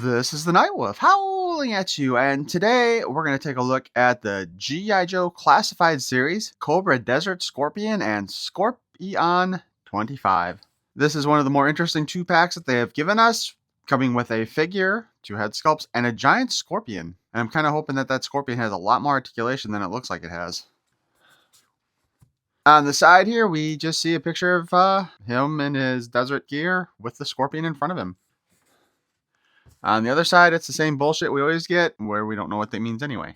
This is the Night Wolf howling at you, and today we're going to take a look at the G.I. Joe Classified Series Cobra Desert Scorpion and Scorpion 25. This is one of the more interesting 2-packs that they have given us, coming with a figure, 2 head sculpts, and a giant scorpion. And I'm kind of hoping that that scorpion has a lot more articulation than it looks like it has. On the side here, we just see a picture of him in his desert gear with the scorpion in front of him. On the other side, it's the same bullshit we always get, where we don't know what that means anyway.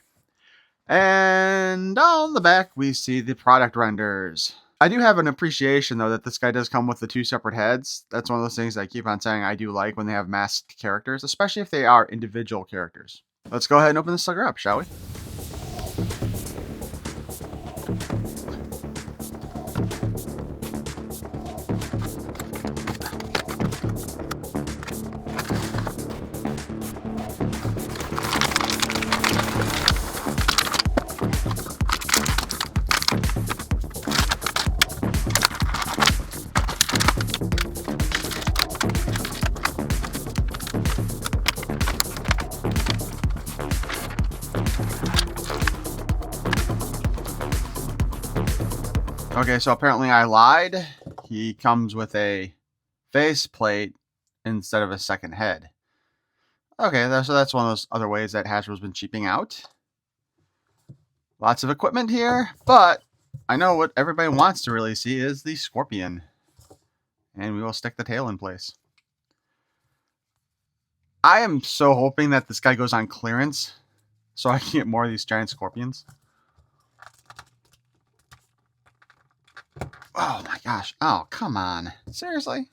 And on the back, we see the product renders. I do have an appreciation, though, that this guy does come with the 2 separate heads. That's one of those things I keep on saying I do like when they have masked characters, especially if they are individual characters. Let's go ahead and open this sucker up, shall we? Okay, so apparently I lied. He comes with a faceplate instead of a second head. Okay, so that's one of those other ways that Hasbro's been cheaping out. Lots of equipment here, but I know what everybody wants to really see is the scorpion. And we will stick the tail in place. I am so hoping that this guy goes on clearance so I can get more of these giant scorpions. Oh my gosh. Oh, come on. Seriously?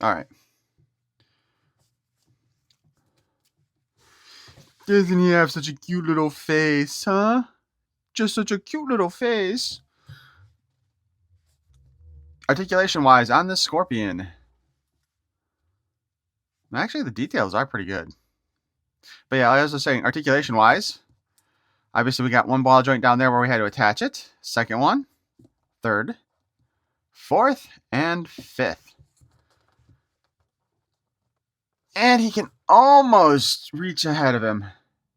Alright. Doesn't he have such a cute little face, huh? Just such a cute little face. Articulation-wise, on this scorpion, actually the details are pretty good. But yeah, as I was saying, articulation-wise, obviously we got one ball joint down there where we had to attach it. Second one, third, fourth, and fifth. And he can almost reach ahead of him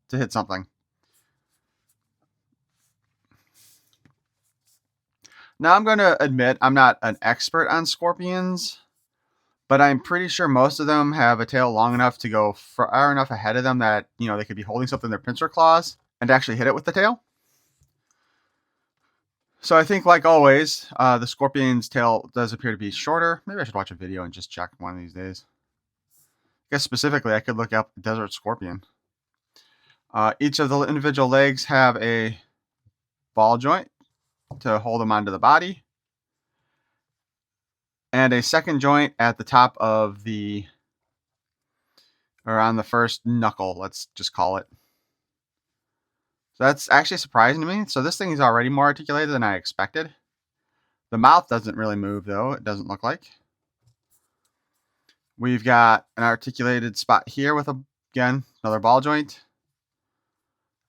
to hit something. Now I'm going to admit I'm not an expert on scorpions, but I'm pretty sure most of them have a tail long enough to go far enough ahead of them that, you know, they could be holding something in their pincer claws and actually hit it with the tail. So I think, like always, the scorpion's tail does appear to be shorter. Maybe I should watch a video and just check one of these days. I guess specifically, I could look up desert scorpion. Each of the individual legs have a ball joint to hold them onto the body, and a second joint at the top of the, or on the first knuckle, let's just call it. So that's actually surprising to me. So this thing is already more articulated than I expected. The mouth doesn't really move, though. It doesn't look like. We've got an articulated spot here with, again, another ball joint.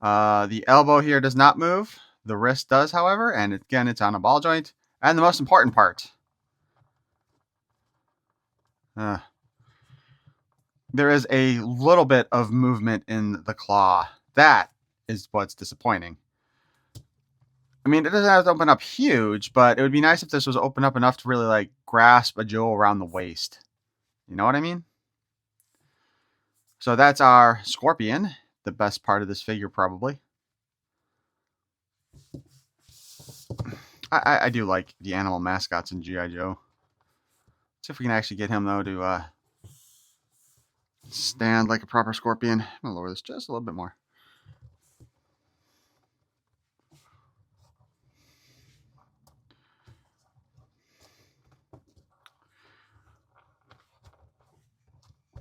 The elbow here does not move. The wrist does, however, and again, it's on a ball joint. And the most important part, there is a little bit of movement in the claw. That is what's disappointing. I mean, it doesn't have to open up huge, but it would be nice if this was open up enough to really, like, grasp a Joe around the waist. You know what I mean? So that's our scorpion, the best part of this figure, probably. I do like the animal mascots in G.I. Joe. Let's see if we can actually get him, though, to stand like a proper scorpion. I'm going to lower this just a little bit more.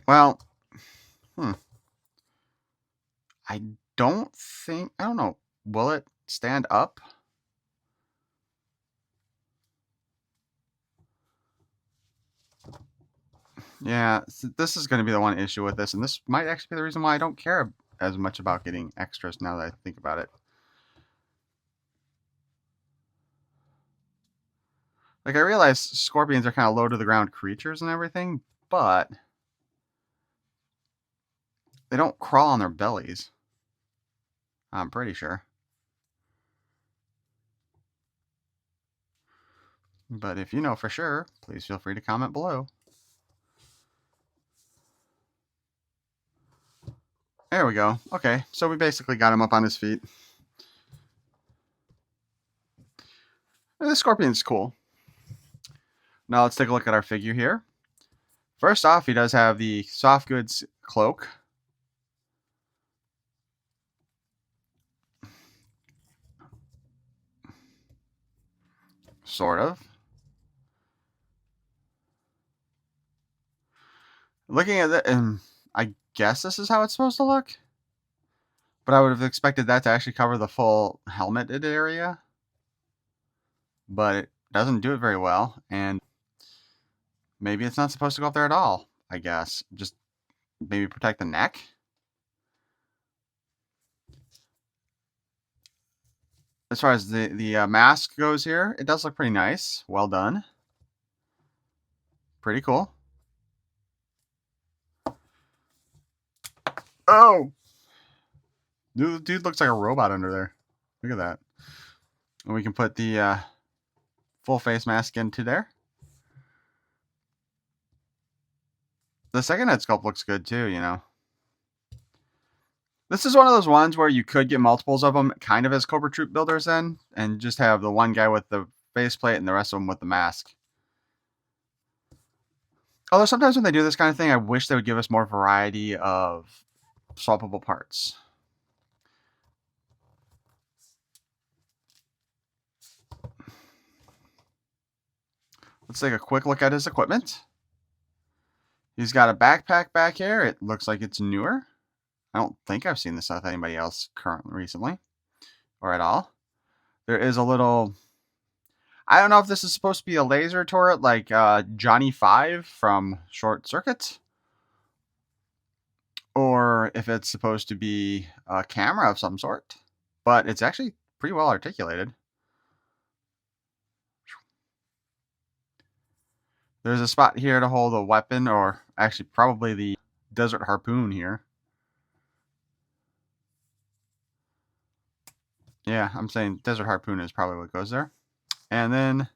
Well, I don't know. Will it stand up? Yeah, so this is going to be the one issue with this, and this might actually be the reason why I don't care as much about getting extras now that I think about it. Like, I realize scorpions are kind of low to the ground creatures and everything, but they don't crawl on their bellies. I'm pretty sure. But if you know for sure, please feel free to comment below. There we go. Okay, so we basically got him up on his feet. The scorpion's cool. Now let's take a look at our figure here. First off, he does have the soft goods cloak. Sort of. Looking at it, I guess this is how it's supposed to look. But I would have expected that to actually cover the full helmeted area. But it doesn't do it very well. And maybe it's not supposed to go up there at all, I guess. Just maybe protect the neck. As far as the mask goes here, it does look pretty nice. Well done. Pretty cool. Oh! Dude looks like a robot under there. Look at that. And we can put the full face mask into there. The second head sculpt looks good too, you know. This is one of those ones where you could get multiples of them kind of as Cobra Troop builders in, and just have the one guy with the faceplate and the rest of them with the mask. Although sometimes when they do this kind of thing, I wish they would give us more variety of swappable parts. Let's take a quick look at his equipment. He's got a backpack back here. It looks like it's newer. I don't think I've seen this with anybody else recently or at all. There is a little... I don't know if this is supposed to be a laser turret like Johnny 5 from Short Circuit, or if it's supposed to be a camera of some sort. But it's actually pretty well articulated. There's a spot here to hold a weapon, or actually probably the desert harpoon here. Yeah, I'm saying desert harpoon is probably what goes there. And then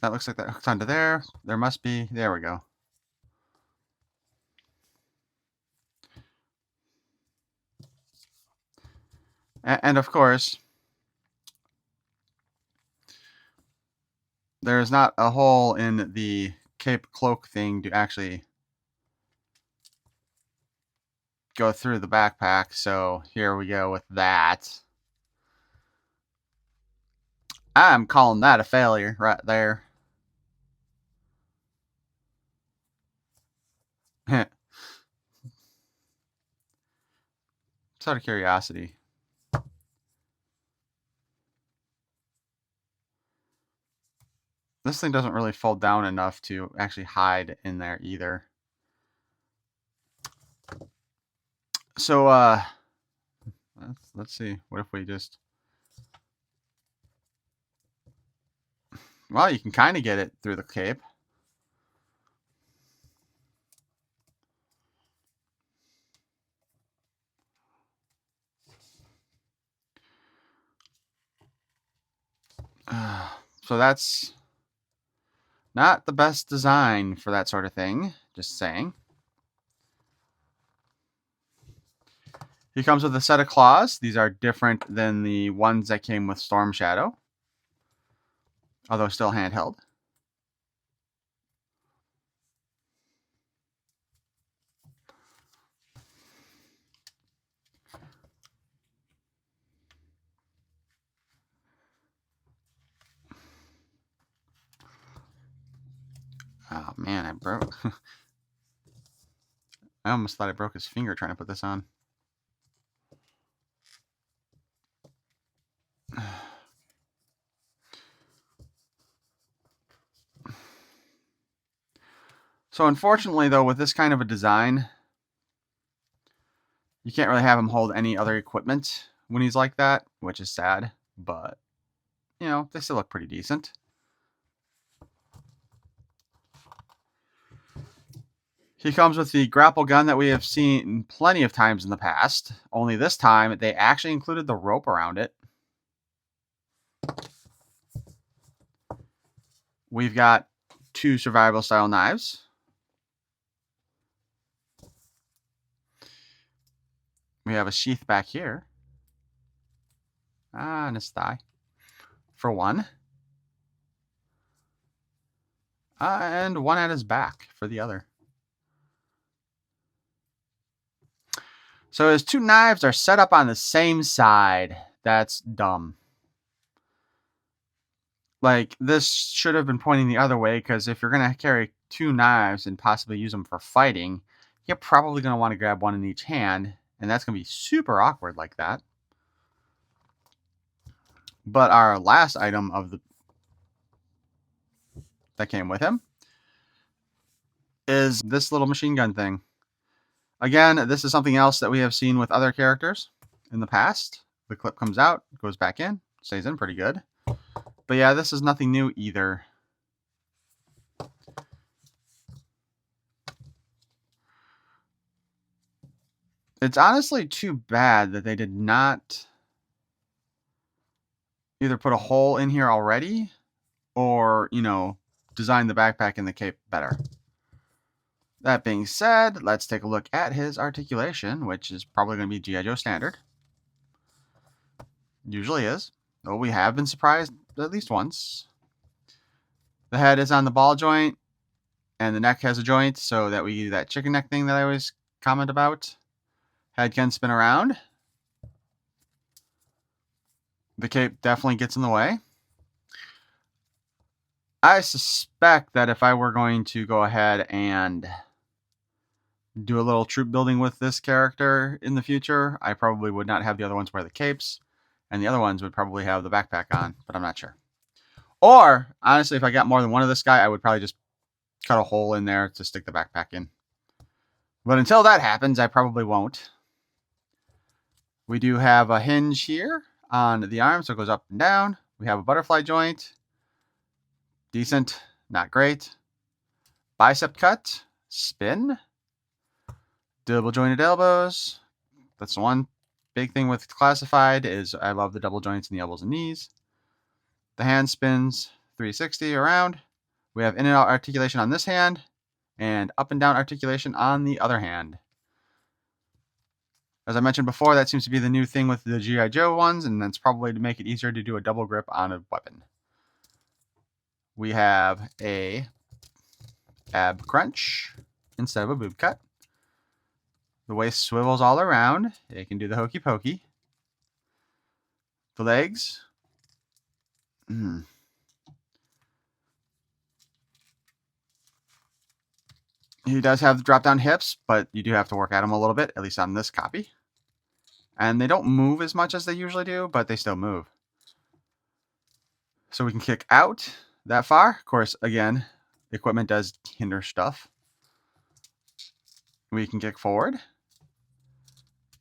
that looks like that hooks onto there. There must be, there we go. And of course, there's not a hole in the cape cloak thing to actually go through the backpack, so here we go with that. I'm calling that a failure right there. Just out of curiosity. This thing doesn't really fold down enough to actually hide in there either. So, let's see. What if we just... Well, you can kind of get it through the cape. So that's not the best design for that sort of thing. Just saying. He comes with a set of claws. These are different than the ones that came with Storm Shadow, although still handheld. Oh man, I broke. I almost thought I broke his finger trying to put this on. So unfortunately, though, with this kind of a design, you can't really have him hold any other equipment when he's like that, which is sad, but, you know, they still look pretty decent. He comes with the grapple gun that we have seen plenty of times in the past, only this time they actually included the rope around it. We've got 2 survival style knives. We have a sheath back here. On his thigh. For one. And one at his back for the other. So his 2 knives are set up on the same side. That's dumb. Like, this should have been pointing the other way, because if you're going to carry 2 knives and possibly use them for fighting, you're probably going to want to grab one in each hand, and that's going to be super awkward like that. But our last item that came with him is this little machine gun thing. Again, this is something else that we have seen with other characters in the past. The clip comes out, goes back in, stays in pretty good. But yeah, this is nothing new either. It's honestly too bad that they did not either put a hole in here already or, you know, design the backpack and the cape better. That being said, let's take a look at his articulation, which is probably going to be G.I. Joe standard. Usually is, though we have been surprised at least once. The head is on the ball joint, and the neck has a joint, so that we do that chicken neck thing that I always comment about. Head can spin around. The cape definitely gets in the way. I suspect that if I were going to go ahead and do a little troop building with this character in the future, I probably would not have the other ones wear the capes, and the other ones would probably have the backpack on, but I'm not sure. Or, honestly, if I got more than one of this guy, I would probably just cut a hole in there to stick the backpack in. But until that happens, I probably won't. We do have a hinge here on the arm, so it goes up and down. We have a butterfly joint. Decent, not great. Bicep cut, spin. Double jointed elbows. That's the one big thing with classified is I love the double joints in the elbows and knees. The hand spins 360 around. We have in and out articulation on this hand and up and down articulation on the other hand. As I mentioned before, that seems to be the new thing with the G.I. Joe ones, and that's probably to make it easier to do a double grip on a weapon. We have a ab crunch instead of a boob cut. The waist swivels all around. It can do the hokey pokey. The legs. He does have drop down hips, but you do have to work at them a little bit, at least on this copy. And they don't move as much as they usually do, but they still move. So we can kick out that far. Of course, again, equipment does hinder stuff. We can kick forward.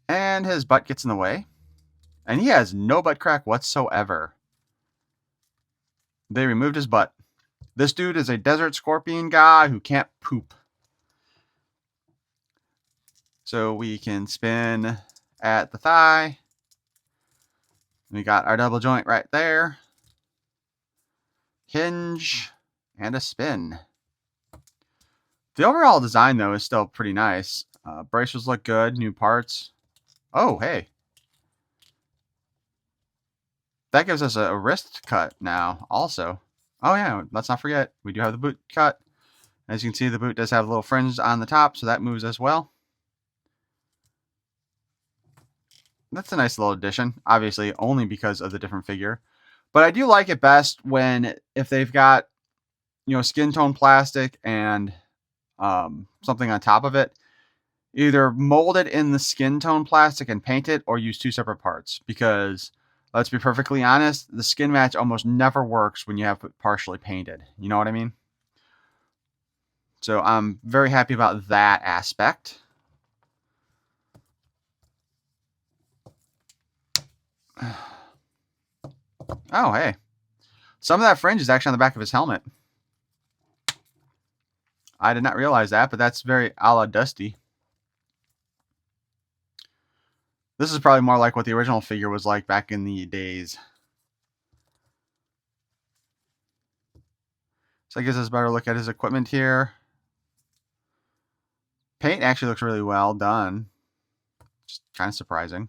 And his butt gets in the way. And he has no butt crack whatsoever. They removed his butt. This dude is a desert scorpion guy who can't poop. So we can spin at the thigh. We got our double joint right there. Hinge and a spin. The overall design, though, is still pretty nice. Braces look good. New parts. Oh, hey. That gives us a wrist cut now also. Oh, yeah. Let's not forget. We do have the boot cut. As you can see, the boot does have a little fringe on the top, so that moves as well. That's a nice little addition. Obviously, only because of the different figure. But I do like it best if they've got, you know, skin tone plastic and something on top of it. Either mold it in the skin tone plastic and paint it, or use 2 separate parts. Because, let's be perfectly honest, the skin match almost never works when you have it partially painted. You know what I mean? So I'm very happy about that aspect. Oh, hey. Some of that fringe is actually on the back of his helmet. I did not realize that, but that's very a la Dusty. This is probably more like what the original figure was like back in the days. So that gives us a better look at his equipment here. Paint actually looks really well done. Just kind of surprising.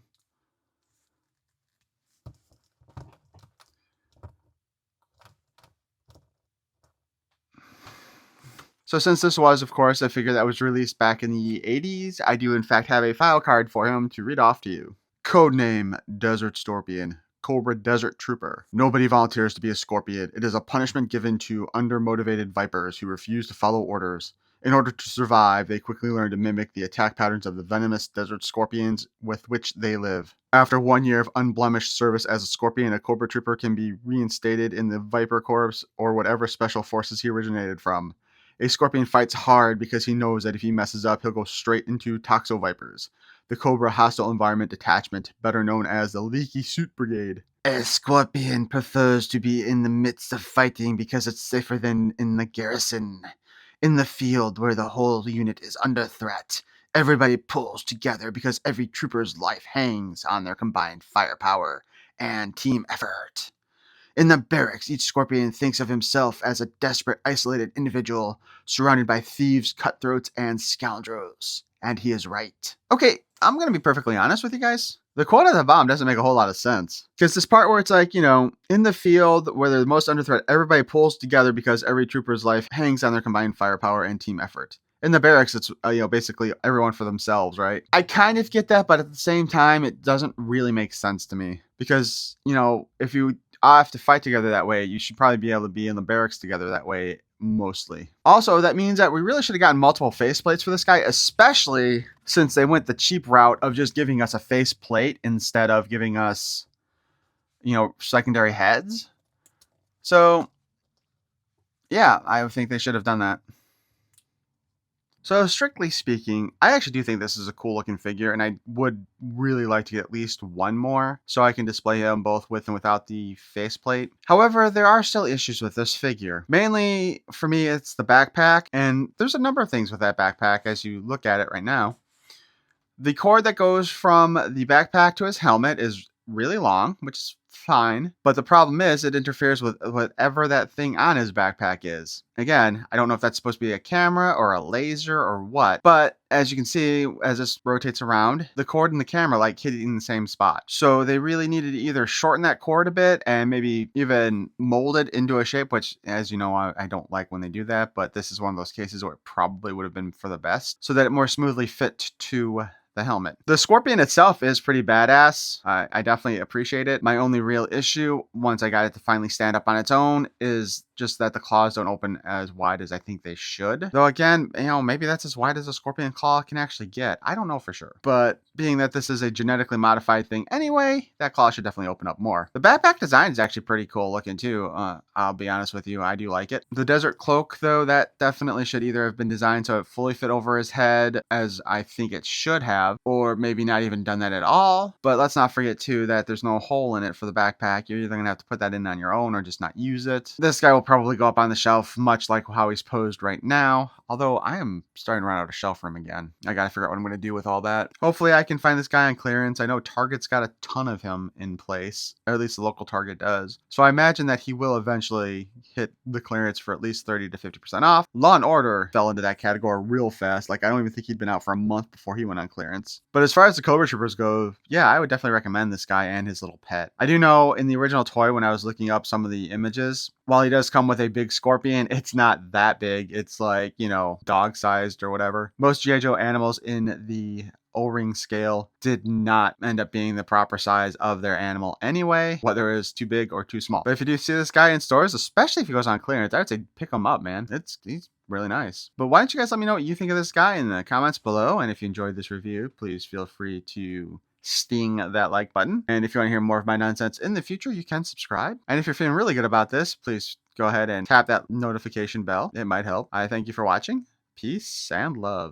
So since this was, of course, a figure that was released back in the 80s, I do in fact have a file card for him to read off to you. Codename Desert Scorpion. Cobra Desert Trooper. Nobody volunteers to be a scorpion. It is a punishment given to undermotivated vipers who refuse to follow orders. In order to survive, they quickly learn to mimic the attack patterns of the venomous desert scorpions with which they live. After 1 year of unblemished service as a scorpion, a Cobra Trooper can be reinstated in the Viper Corps or whatever special forces he originated from. A scorpion fights hard because he knows that if he messes up, he'll go straight into Toxo Vipers, the Cobra Hostile Environment Detachment, better known as the Leaky Suit Brigade. A scorpion prefers to be in the midst of fighting because it's safer than in the garrison. In the field where the whole unit is under threat, everybody pulls together because every trooper's life hangs on their combined firepower and team effort. In the barracks, each scorpion thinks of himself as a desperate, isolated individual surrounded by thieves, cutthroats, and scoundrels. And he is right. Okay, I'm going to be perfectly honest with you guys. The quote of the bomb doesn't make a whole lot of sense. Because this part where it's like, in the field where they're the most under threat, everybody pulls together because every trooper's life hangs on their combined firepower and team effort. In the barracks, it's basically everyone for themselves, right? I kind of get that, but at the same time, it doesn't really make sense to me. Because, if you have to fight together that way, you should probably be able to be in the barracks together that way mostly. Also, that means that we really should have gotten multiple faceplates for this guy, especially since they went the cheap route of just giving us a faceplate instead of giving us, secondary heads. So, yeah, I think they should have done that. So strictly speaking, I actually do think this is a cool looking figure, and I would really like to get at least one more so I can display him both with and without the faceplate. However, there are still issues with this figure. Mainly, for me, it's the backpack, and there's a number of things with that backpack as you look at it right now. The cord that goes from the backpack to his helmet is really long, which is fine, but the problem is it interferes with whatever that thing on his backpack is. Again, I don't know if that's supposed to be a camera or a laser or what, but as you can see, as this rotates around, the cord and the camera hit in the same spot. So they really needed to either shorten that cord a bit and maybe even mold it into a shape, which, as you know, I don't like when they do that, but this is one of those cases where it probably would have been for the best, so that it more smoothly fit to the helmet. The Scorpion itself is pretty badass. I definitely appreciate it. My only real issue, once I got it to finally stand up on its own, is just that the claws don't open as wide as I think they should. Though again, maybe that's as wide as a Scorpion claw can actually get. I don't know for sure. But being that this is a genetically modified thing anyway, that claw should definitely open up more. The backpack design is actually pretty cool looking too. I'll be honest with you, I do like it. The desert cloak though, that definitely should either have been designed so it fully fit over his head as I think it should have, or maybe not even done that at all. But let's not forget too that there's no hole in it for the backpack. You're either gonna have to put that in on your own or just not use it. This guy will probably go up on the shelf much like how he's posed right now, although I am starting to run out of shelf room again. I gotta figure out what I'm gonna do with all that. Hopefully I can find this guy on clearance. I know Target's got a ton of him in place, or at least the local Target does. So I imagine that he will eventually hit the clearance for at least 30 to 50% off. Law and Order fell into that category real fast. I don't even think he'd been out for a month before he went on clearance. But as far as the Cobra Troopers go, yeah, I would definitely recommend this guy and his little pet. I do know in the original toy, when I was looking up some of the images, while he does come with a big scorpion, it's not that big. It's dog sized or whatever. Most G.I. Joe animals in the O-ring scale did not end up being the proper size of their animal anyway, whether it was too big or too small. But if you do see this guy in stores, especially if he goes on clearance, I would say pick him up, man. He's really nice. But why don't you guys let me know what you think of this guy in the comments below, and if you enjoyed this review, please feel free to sting that like button. And if you want to hear more of my nonsense in the future, you can subscribe. And if you're feeling really good about this, please go ahead and tap that notification bell. It might help. I thank you for watching, Peace and love.